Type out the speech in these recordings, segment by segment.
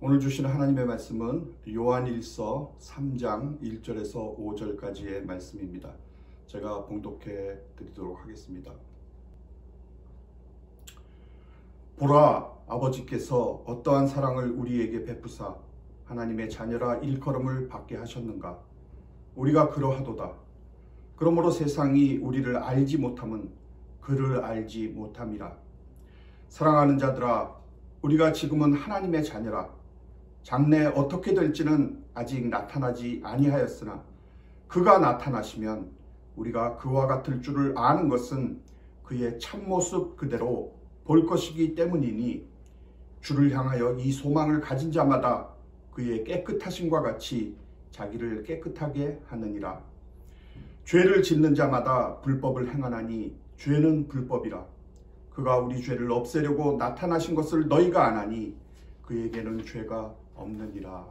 오늘 주시는 하나님의 말씀은 요한일서 3장 1절에서 5절까지의 말씀입니다. 제가 봉독해 드리도록 하겠습니다. 보라, 아버지께서 어떠한 사랑을 우리에게 베푸사 하나님의 자녀라 일컬음을 받게 하셨는가. 우리가 그러하도다. 그러므로 세상이 우리를 알지 못함은 그를 알지 못함이라. 사랑하는 자들아, 우리가 지금은 하나님의 자녀라. 장래에 어떻게 될지는 아직 나타나지 아니하였으나 그가 나타나시면 우리가 그와 같을 줄을 아는 것은 그의 참모습 그대로 볼 것이기 때문이니 주를 향하여 이 소망을 가진 자마다 그의 깨끗하심과 같이 자기를 깨끗하게 하느니라. 죄를 짓는 자마다 불법을 행하나니 죄는 불법이라. 그가 우리 죄를 없애려고 나타나신 것을 너희가 아나니 그에게는 죄가 없느니라.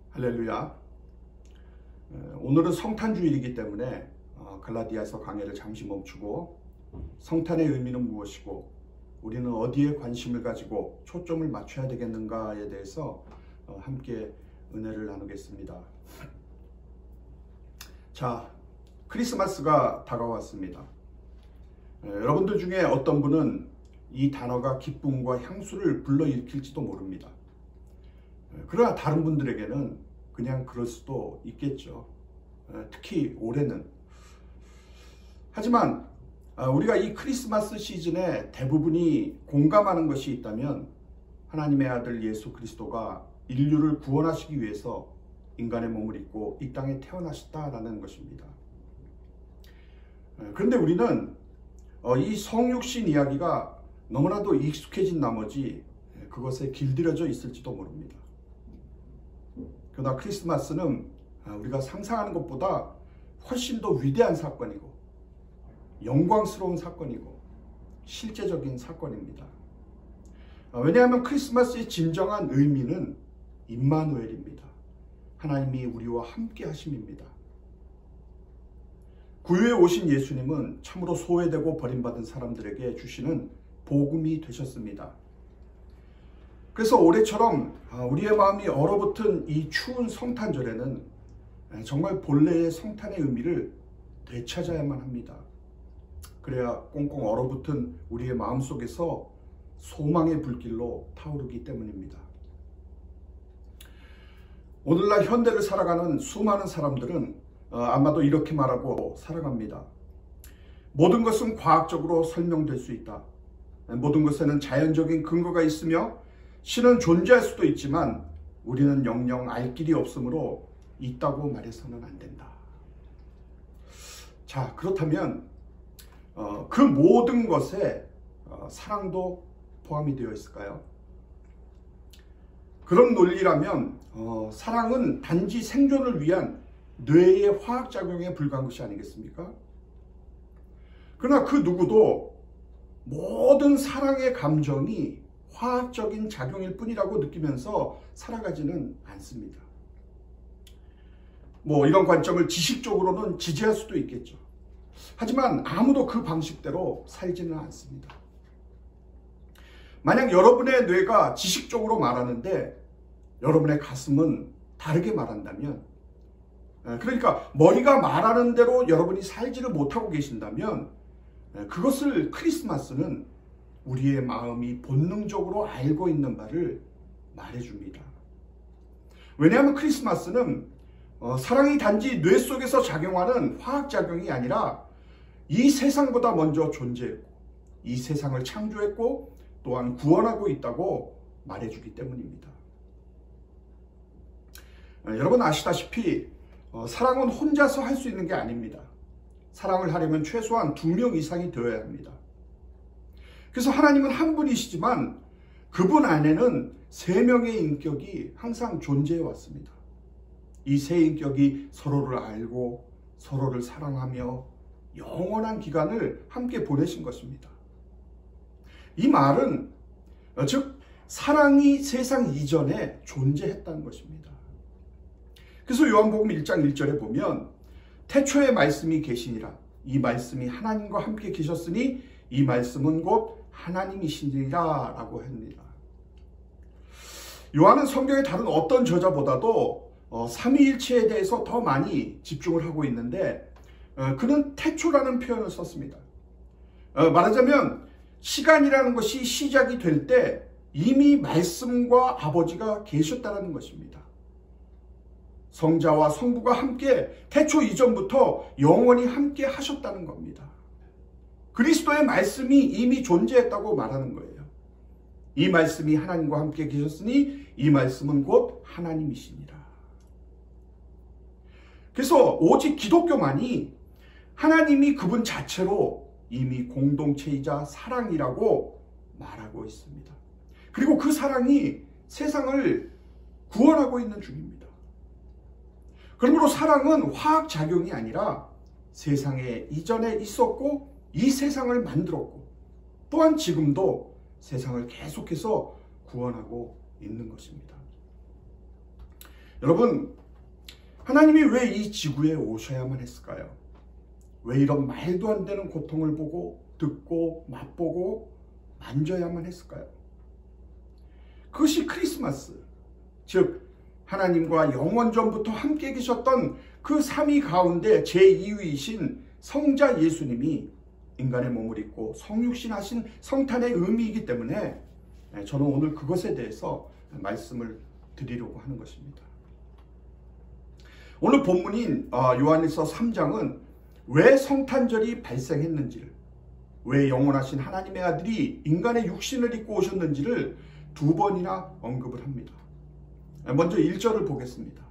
할렐루야. 오늘은 성탄주일이기 때문에 갈라디아서 강해를 잠시 멈추고 성탄의 의미는 무엇이고 우리는 어디에 관심을 가지고 초점을 맞춰야 되겠는가에 대해서 함께 은혜를 나누겠습니다. 자, 크리스마스가 다가왔습니다. 여러분들 중에 어떤 분은 이 단어가 기쁨과 향수를 불러일으킬지도 모릅니다. 그러나 다른 분들에게는 그냥 그럴 수도 있겠죠. 특히 올해는. 하지만 우리가 이 크리스마스 시즌에 대부분이 공감하는 것이 있다면 하나님의 아들 예수 그리스도가 인류를 구원하시기 위해서 인간의 몸을 입고 이 땅에 태어나셨다라는 것입니다. 그런데 우리는 이 성육신 이야기가 너무나도 익숙해진 나머지 그것에 길들여져 있을지도 모릅니다. 그러나 크리스마스는 우리가 상상하는 것보다 훨씬 더 위대한 사건이고 영광스러운 사건이고 실제적인 사건입니다. 왜냐하면 크리스마스의 진정한 의미는 임마누엘입니다. 하나님이 우리와 함께 하심입니다. 구유에 오신 예수님은 참으로 소외되고 버림받은 사람들에게 주시는 복음이 되셨습니다. 그래서 올해처럼 우리의 마음이 얼어붙은 이 추운 성탄절에는 정말 본래의 성탄의 의미를 되찾아야만 합니다. 그래야 꽁꽁 얼어붙은 우리의 마음속에서 소망의 불길로 타오르기 때문입니다. 오늘날 현대를 살아가는 수많은 사람들은 아마도 이렇게 말하고 살아갑니다. 모든 것은 과학적으로 설명될 수 있다. 모든 것에는 자연적인 근거가 있으며 신은 존재할 수도 있지만 우리는 영영 알 길이 없으므로 있다고 말해서는 안 된다. 자, 그렇다면 그 모든 것에 사랑도 포함이 되어 있을까요? 그런 논리라면 사랑은 단지 생존을 위한 뇌의 화학작용에 불과한 것이 아니겠습니까? 그러나 그 누구도 모든 사랑의 감정이 화학적인 작용일 뿐이라고 느끼면서 살아가지는 않습니다. 이런 관점을 지식적으로는 지지할 수도 있겠죠. 하지만 아무도 그 방식대로 살지는 않습니다. 만약 여러분의 뇌가 지식적으로 말하는데 여러분의 가슴은 다르게 말한다면, 그러니까 머리가 말하는 대로 여러분이 살지를 못하고 계신다면 그것을 크리스마스는 우리의 마음이 본능적으로 알고 있는 바를 말해줍니다. 왜냐하면 크리스마스는 사랑이 단지 뇌 속에서 작용하는 화학작용이 아니라 이 세상보다 먼저 존재했고 이 세상을 창조했고 또한 구원하고 있다고 말해주기 때문입니다. 여러분 아시다시피 사랑은 혼자서 할 수 있는 게 아닙니다. 사랑을 하려면 최소한 2명 이상이 되어야 합니다. 그래서 하나님은 한 분이시지만 그분 안에는 3명의 인격이 항상 존재해 왔습니다. 이 세 인격이 서로를 알고 서로를 사랑하며 영원한 기간을 함께 보내신 것입니다. 이 말은 즉 사랑이 세상 이전에 존재했다는 것입니다. 그래서 요한복음 1장 1절에 보면 태초에 말씀이 계시니라. 이 말씀이 하나님과 함께 계셨으니 이 말씀은 곧 하나님이시니라 라고 합니다. 요한은 성경의 다른 어떤 저자보다도 삼위일체에 대해서 더 많이 집중을 하고 있는데 그는 태초라는 표현을 썼습니다. 말하자면 시간이라는 것이 시작이 될 때 이미 말씀과 아버지가 계셨다는 것입니다. 성자와 성부가 함께 태초 이전부터 영원히 함께 하셨다는 겁니다. 그리스도의 말씀이 이미 존재했다고 말하는 거예요. 이 말씀이 하나님과 함께 계셨으니 이 말씀은 곧 하나님이시니라. 그래서 오직 기독교만이 하나님이 그분 자체로 이미 공동체이자 사랑이라고 말하고 있습니다. 그리고 그 사랑이 세상을 구원하고 있는 중입니다. 그러므로 사랑은 화학작용이 아니라 세상에 이전에 있었고 이 세상을 만들었고 또한 지금도 세상을 계속해서 구원하고 있는 것입니다. 여러분, 하나님이 왜 이 지구에 오셔야만 했을까요? 왜 이런 말도 안 되는 고통을 보고 듣고 맛보고 만져야만 했을까요? 그것이 크리스마스, 즉 하나님과 영원전부터 함께 계셨던 그 삼위 가운데 제2위이신 성자 예수님이 인간의 몸을 입고 성육신하신 성탄의 의미이기 때문에 저는 오늘 그것에 대해서 말씀을 드리려고 하는 것입니다. 오늘 본문인 요한일서 3장은 왜 성탄절이 발생했는지를, 왜 영원하신 하나님의 아들이 인간의 육신을 입고 오셨는지를 두 번이나 언급을 합니다. 먼저 1절을 보겠습니다.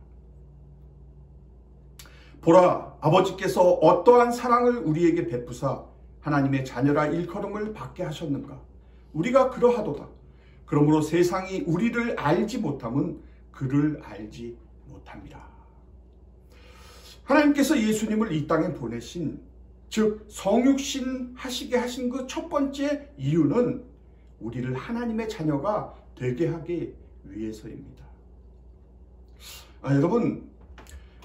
보라, 아버지께서 어떠한 사랑을 우리에게 베푸사 하나님의 자녀라 일컬음을 받게 하셨는가. 우리가 그러하도다. 그러므로 세상이 우리를 알지 못함은 그를 알지 못함이라. 하나님께서 예수님을 이 땅에 보내신, 즉 성육신 하시게 하신 그 첫 번째 이유는 우리를 하나님의 자녀가 되게 하기 위해서입니다. 여러분,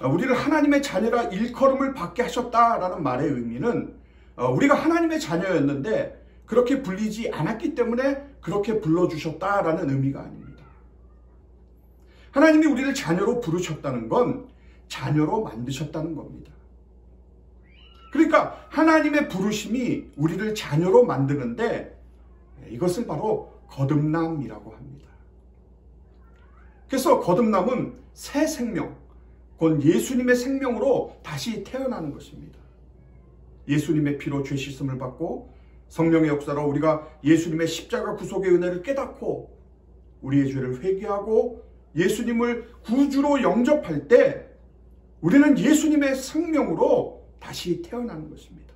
우리를 하나님의 자녀라 일컬음을 받게 하셨다라는 말의 의미는 우리가 하나님의 자녀였는데 그렇게 불리지 않았기 때문에 그렇게 불러주셨다라는 의미가 아닙니다. 하나님이 우리를 자녀로 부르셨다는 건 자녀로 만드셨다는 겁니다. 그러니까 하나님의 부르심이 우리를 자녀로 만드는데 이것을 바로 거듭남이라고 합니다. 그래서 거듭남은 새 생명, 곧 예수님의 생명으로 다시 태어나는 것입니다. 예수님의 피로 죄 씻음을 받고 성령의 역사로 우리가 예수님의 십자가 구속의 은혜를 깨닫고 우리의 죄를 회개하고 예수님을 구주로 영접할 때 우리는 예수님의 생명으로 다시 태어나는 것입니다.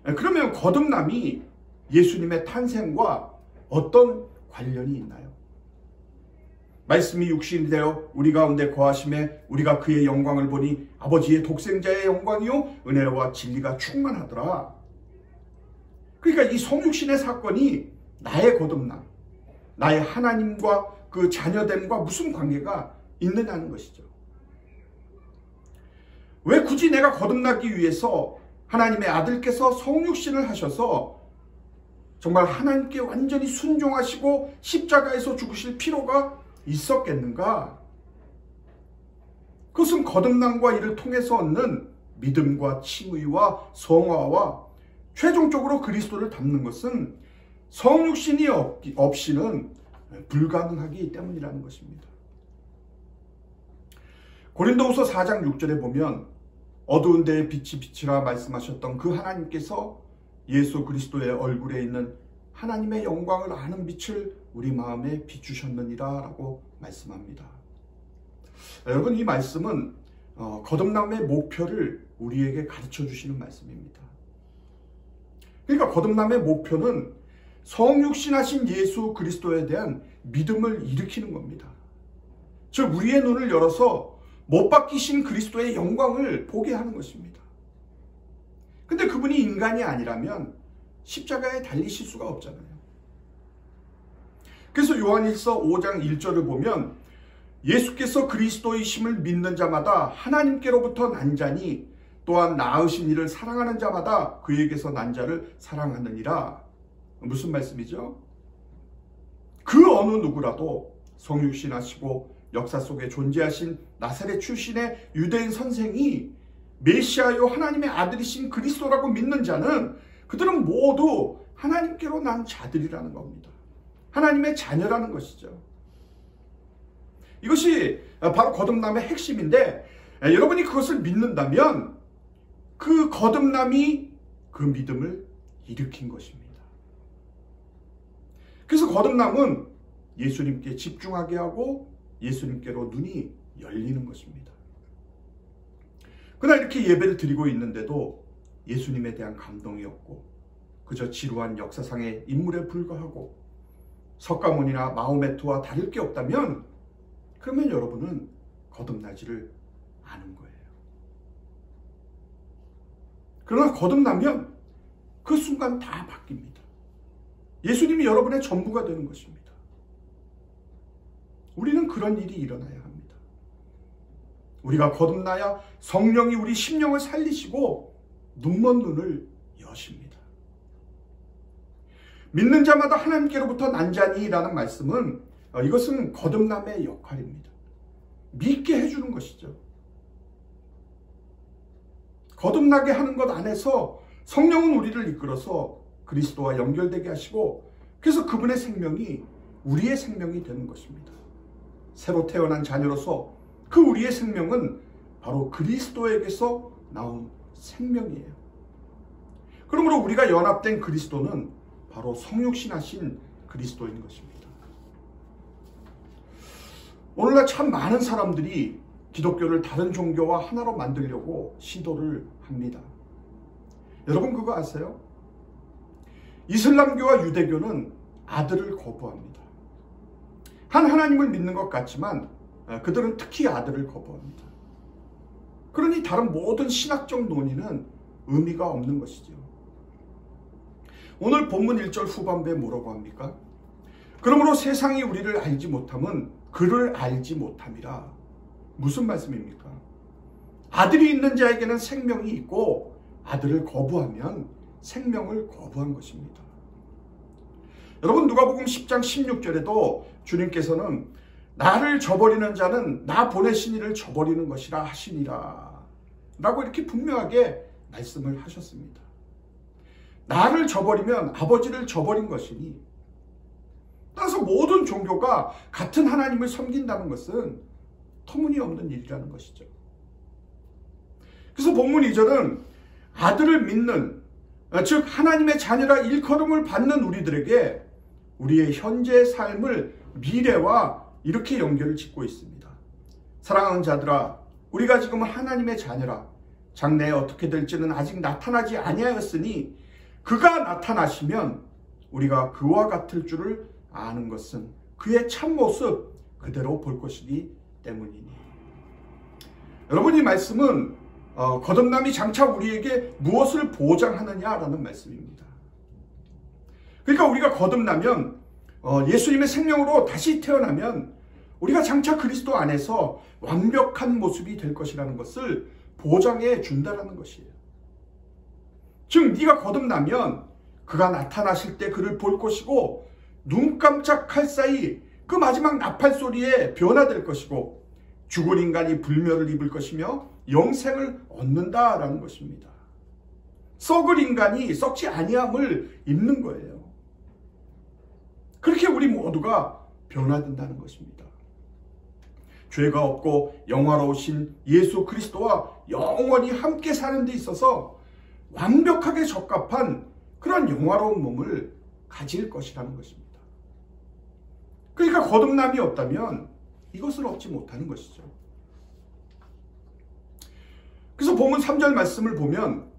그러면 거듭남이 예수님의 탄생과 어떤 관련이 있나요? 말씀이 육신이 되어 우리 가운데 거하심에 우리가 그의 영광을 보니 아버지의 독생자의 영광이요 은혜와 진리가 충만하더라. 그러니까 이 성육신의 사건이 나의 거듭남, 나의 하나님과 그 자녀됨과 무슨 관계가 있느냐는 것이죠. 왜 굳이 내가 거듭나기 위해서 하나님의 아들께서 성육신을 하셔서 정말 하나님께 완전히 순종하시고 십자가에서 죽으실 필요가 있었겠는가? 그것은 거듭남과 이를 통해서 얻는 믿음과 칭의와 성화와 최종적으로 그리스도를 닮는 것은 성육신이 없이는 불가능하기 때문이라는 것입니다. 고린도후서 4장 6절에 보면 어두운 데에 빛이 비치라 말씀하셨던 그 하나님께서 예수 그리스도의 얼굴에 있는 하나님의 영광을 아는 빛을 우리 마음에 비추셨느니라 라고 말씀합니다. 여러분, 이 말씀은 거듭남의 목표를 우리에게 가르쳐 주시는 말씀입니다. 그러니까 거듭남의 목표는 성육신하신 예수 그리스도에 대한 믿음을 일으키는 겁니다. 즉 우리의 눈을 열어서 못 박히신 그리스도의 영광을 보게 하는 것입니다. 근데 그분이 인간이 아니라면 십자가에 달리실 수가 없잖아요. 그래서 요한일서 5장 1절을 보면 예수께서 그리스도이심을 믿는 자마다 하나님께로부터 난 자니 또한 낳으신 이를 사랑하는 자마다 그에게서 난 자를 사랑하느니라. 무슨 말씀이죠? 그 어느 누구라도 성육신하시고 역사 속에 존재하신 나사렛 출신의 유대인 선생이 메시아요 하나님의 아들이신 그리스도라고 믿는 자는 그들은 모두 하나님께로 난 자들이라는 겁니다. 하나님의 자녀라는 것이죠. 이것이 바로 거듭남의 핵심인데, 여러분이 그것을 믿는다면 그 거듭남이 그 믿음을 일으킨 것입니다. 그래서 거듭남은 예수님께 집중하게 하고 예수님께로 눈이 열리는 것입니다. 그러나 이렇게 예배를 드리고 있는데도 예수님에 대한 감동이 없고 그저 지루한 역사상의 인물에 불과하고 석가모니나 마호메트와 다를 게 없다면 그러면 여러분은 거듭나지를 않은 거예요. 그러나 거듭나면 그 순간 다 바뀝니다. 예수님이 여러분의 전부가 되는 것입니다. 우리는 그런 일이 일어나야 합니다. 우리가 거듭나야 성령이 우리 심령을 살리시고 눈먼 눈을 여십니다. 믿는 자마다 하나님께로부터 난 자니라는 말씀은 이것은 거듭남의 역할입니다. 믿게 해주는 것이죠. 거듭나게 하는 것 안에서 성령은 우리를 이끌어서 그리스도와 연결되게 하시고 그래서 그분의 생명이 우리의 생명이 되는 것입니다. 새로 태어난 자녀로서 그 우리의 생명은 바로 그리스도에게서 나온 생명이에요. 그러므로 우리가 연합된 그리스도는 바로 성육신하신 그리스도인 것입니다. 오늘날 참 많은 사람들이 기독교를 다른 종교와 하나로 만들려고 시도를 합니다. 여러분 그거 아세요? 이슬람교와 유대교는 아들을 거부합니다. 한 하나님을 믿는 것 같지만 그들은 특히 아들을 거부합니다. 그러니 다른 모든 신학적 논의는 의미가 없는 것이죠. 오늘 본문 1절 후반부에 뭐라고 합니까? 그러므로 세상이 우리를 알지 못함은 그를 알지 못함이라. 무슨 말씀입니까? 아들이 있는 자에게는 생명이 있고 아들을 거부하면 생명을 거부한 것입니다. 여러분 누가복음 10장 16절에도 주님께서는 나를 저버리는 자는 나 보내신 이를 저버리는 것이라 하시니라 라고 이렇게 분명하게 말씀을 하셨습니다. 나를 저버리면 아버지를 저버린 것이니, 따라서 모든 종교가 같은 하나님을 섬긴다는 것은 터무니없는 일이라는 것이죠. 그래서 본문 2절은 아들을 믿는, 즉 하나님의 자녀라 일컬음을 받는 우리들에게 우리의 현재의 삶을 미래와 이렇게 연결을 짓고 있습니다. 사랑하는 자들아, 우리가 지금은 하나님의 자녀라. 장래에 어떻게 될지는 아직 나타나지 아니하였으니 그가 나타나시면 우리가 그와 같을 줄을 아는 것은 그의 참모습 그대로 볼 것이기 때문이니. 여러분 이 말씀은 거듭남이 장차 우리에게 무엇을 보장하느냐라는 말씀입니다. 그러니까 우리가 거듭나면 예수님의 생명으로 다시 태어나면 우리가 장차 그리스도 안에서 완벽한 모습이 될 것이라는 것을 보장해 준다는 것이에요. 즉 네가 거듭나면 그가 나타나실 때 그를 볼 것이고 눈 깜짝할 사이 그 마지막 나팔 소리에 변화될 것이고 죽은 인간이 불멸을 입을 것이며 영생을 얻는다라는 것입니다. 썩을 인간이 썩지 아니함을 입는 거예요. 그렇게 우리 모두가 변화된다는 것입니다. 죄가 없고 영화로우신 예수 그리스도와 영원히 함께 사는 데 있어서 완벽하게 적합한 그런 영화로운 몸을 가질 것이라는 것입니다. 그러니까 거듭남이 없다면 이것을 얻지 못하는 것이죠. 그래서 본문 3절 말씀을 보면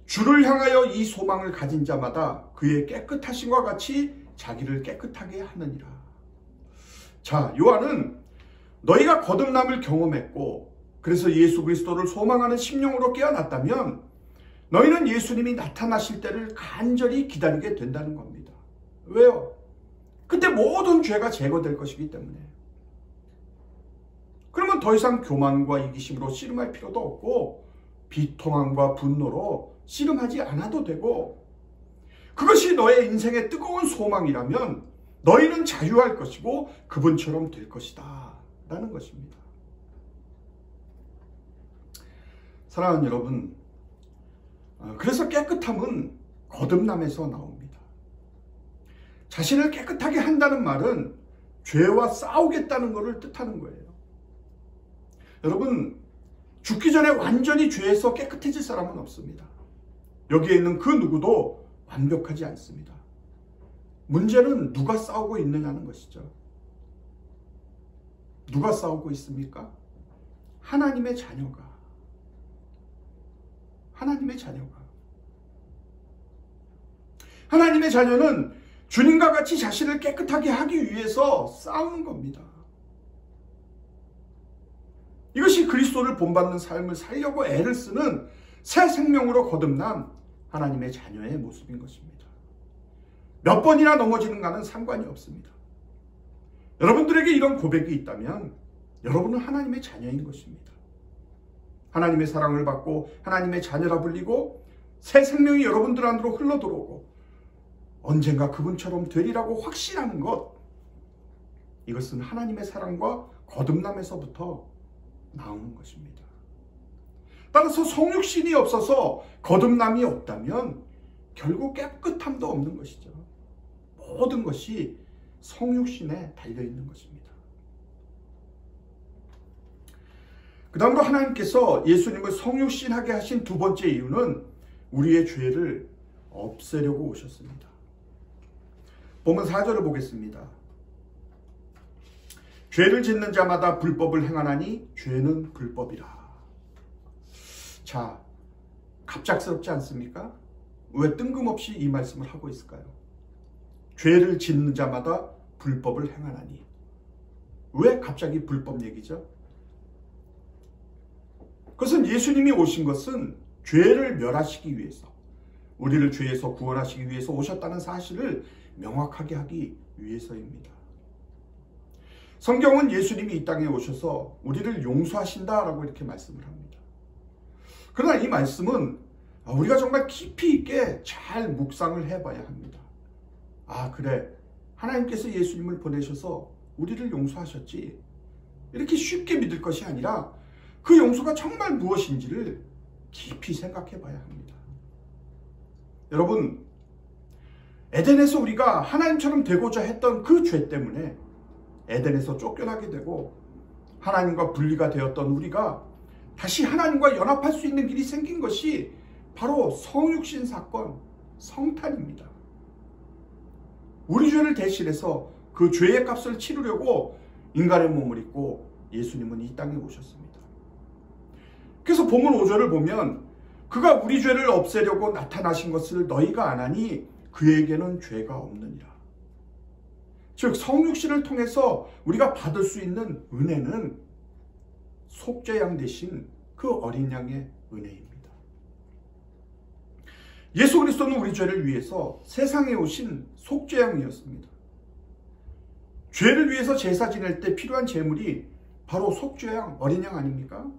주를 향하여 이 소망을 가진 자마다 그의 깨끗하심과 같이 자기를 깨끗하게 하느니라. 자, 요한은 너희가 거듭남을 경험했고 그래서 예수 그리스도를 소망하는 심령으로 깨어났다면 너희는 예수님이 나타나실 때를 간절히 기다리게 된다는 겁니다. 왜요? 그때 모든 죄가 제거될 것이기 때문에. 그러면 더 이상 교만과 이기심으로 씨름할 필요도 없고 비통함과 분노로 씨름하지 않아도 되고, 그것이 너의 인생의 뜨거운 소망이라면 너희는 자유할 것이고 그분처럼 될 것이다 라는 것입니다. 사랑하는 여러분, 그래서 깨끗함은 거듭남에서 나옵니다. 자신을 깨끗하게 한다는 말은 죄와 싸우겠다는 것을 뜻하는 거예요. 여러분, 죽기 전에 완전히 죄에서 깨끗해질 사람은 없습니다. 여기에 있는 그 누구도 완벽하지 않습니다. 문제는 누가 싸우고 있느냐는 것이죠. 누가 싸우고 있습니까? 하나님의 자녀가. 하나님의 자녀가. 하나님의 자녀는 주님과 같이 자신을 깨끗하게 하기 위해서 싸우는 겁니다. 이것이 그리스도를 본받는 삶을 살려고 애를 쓰는 새 생명으로 거듭난 하나님의 자녀의 모습인 것입니다. 몇 번이나 넘어지는가는 상관이 없습니다. 여러분들에게 이런 고백이 있다면 여러분은 하나님의 자녀인 것입니다. 하나님의 사랑을 받고 하나님의 자녀라 불리고 새 생명이 여러분들 안으로 흘러들어오고 언젠가 그분처럼 되리라고 확신하는 것, 이것은 하나님의 사랑과 거듭남에서부터 나오는 것입니다. 따라서 성육신이 없어서 거듭남이 없다면 결국 깨끗함도 없는 것이죠. 모든 것이 성육신에 달려있는 것입니다. 그 다음으로 하나님께서 예수님을 성육신하게 하신 두 번째 이유는 우리의 죄를 없애려고 오셨습니다. 본문 4절을 보겠습니다. 죄를 짓는 자마다 불법을 행하나니 죄는 불법이라. 자, 갑작스럽지 않습니까? 왜 뜬금없이 이 말씀을 하고 있을까요? 죄를 짓는 자마다 불법을 행하나니. 왜 갑자기 불법 얘기죠? 그것은 예수님이 오신 것은 죄를 멸하시기 위해서, 우리를 죄에서 구원하시기 위해서 오셨다는 사실을 명확하게 하기 위해서입니다. 성경은 예수님이 이 땅에 오셔서 우리를 용서하신다라고 이렇게 말씀을 합니다. 그러나 이 말씀은 우리가 정말 깊이 있게 잘 묵상을 해봐야 합니다. 아, 그래, 하나님께서 예수님을 보내셔서 우리를 용서하셨지, 이렇게 쉽게 믿을 것이 아니라 그 용서가 정말 무엇인지를 깊이 생각해 봐야 합니다. 여러분, 에덴에서 우리가 하나님처럼 되고자 했던 그 죄 때문에 에덴에서 쫓겨나게 되고 하나님과 분리가 되었던 우리가 다시 하나님과 연합할 수 있는 길이 생긴 것이 바로 성육신 사건, 성탄입니다. 우리 죄를 대신해서 그 죄의 값을 치르려고 인간의 몸을 입고 예수님은 이 땅에 오셨습니다. 그래서 본문 5절을 보면 그가 우리 죄를 없애려고 나타나신 것을 너희가 아나니 그에게는 죄가 없느니라. 즉 성육신을 통해서 우리가 받을 수 있는 은혜는 속죄양 대신 그 어린 양의 은혜입니다. 예수 그리스도는 우리 죄를 위해서 세상에 오신 속죄양이었습니다. 죄를 위해서 제사 지낼 때 필요한 제물이 바로 속죄양, 어린 양 아닙니까?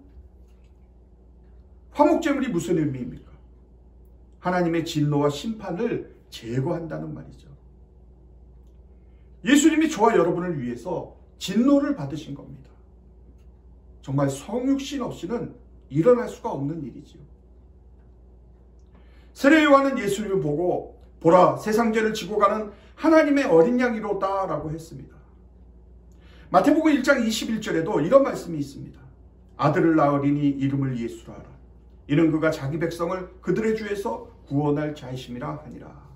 화목제물이 무슨 의미입니까? 하나님의 진노와 심판을 제거한다는 말이죠. 예수님이 저와 여러분을 위해서 진노를 받으신 겁니다. 정말 성육신 없이는 일어날 수가 없는 일이지요. 세례 요한은 예수님을 보고 보라, 세상 죄를 지고 가는 하나님의 어린 양이로다 라고 했습니다. 마태복음 1장 21절에도 이런 말씀이 있습니다. 아들을 낳으리니 이름을 예수라 하라. 이는 그가 자기 백성을 그들의 죄에서 구원할 자이심이라 하니라.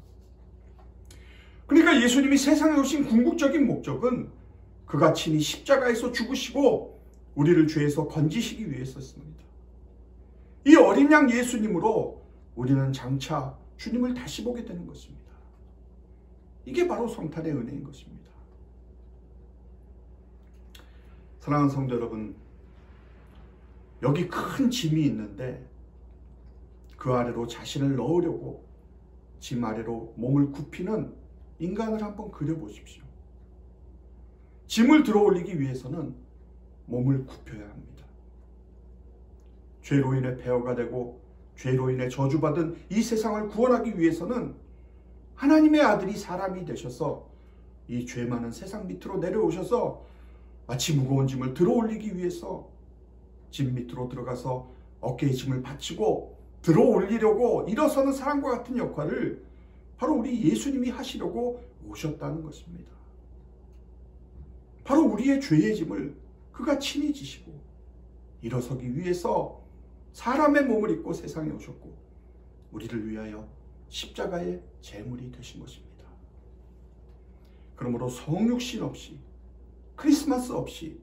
그러니까 예수님이 세상에 오신 궁극적인 목적은 그가 친히 십자가에서 죽으시고 우리를 죄에서 건지시기 위해서였습니다. 이 어린 양 예수님으로 우리는 장차 주님을 다시 보게 되는 것입니다. 이게 바로 성탄의 은혜인 것입니다. 사랑하는 성도 여러분, 여기 큰 짐이 있는데 그 아래로 자신을 넣으려고 짐 아래로 몸을 굽히는 인간을 한번 그려보십시오. 짐을 들어 올리기 위해서는 몸을 굽혀야 합니다. 죄로 인해 폐허가 되고 죄로 인해 저주받은 이 세상을 구원하기 위해서는 하나님의 아들이 사람이 되셔서 이 죄 많은 세상 밑으로 내려오셔서 마치 무거운 짐을 들어올리기 위해서 짐 밑으로 들어가서 어깨에 짐을 받치고 들어올리려고 일어서는 사람과 같은 역할을 바로 우리 예수님이 하시려고 오셨다는 것입니다. 바로 우리의 죄의 짐을 그가 친히 지시고 일어서기 위해서 사람의 몸을 입고 세상에 오셨고 우리를 위하여 십자가의 제물이 되신 것입니다. 그러므로 성육신 없이 크리스마스 없이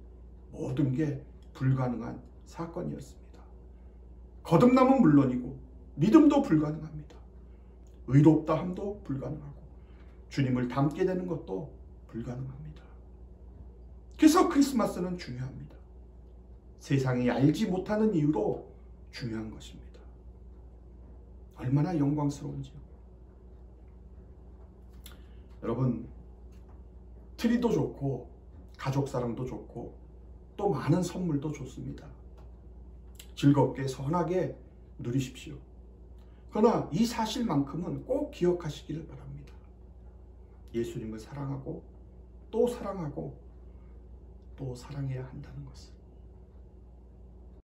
모든 게 불가능한 사건이었습니다. 거듭남은 물론이고 믿음도 불가능합니다. 의롭다 함도 불가능하고 주님을 닮게 되는 것도 불가능합니다. 그래서 크리스마스는 중요합니다. 세상이 알지 못하는 이유로 중요한 것입니다. 얼마나 영광스러운지요. 여러분, 트리도 좋고 가족 사랑도 좋고 또 많은 선물도 좋습니다. 즐겁게 선하게 누리십시오. 그러나 이 사실만큼은 꼭 기억하시기를 바랍니다. 예수님을 사랑하고 또 사랑하고 또 사랑해야 한다는 것을.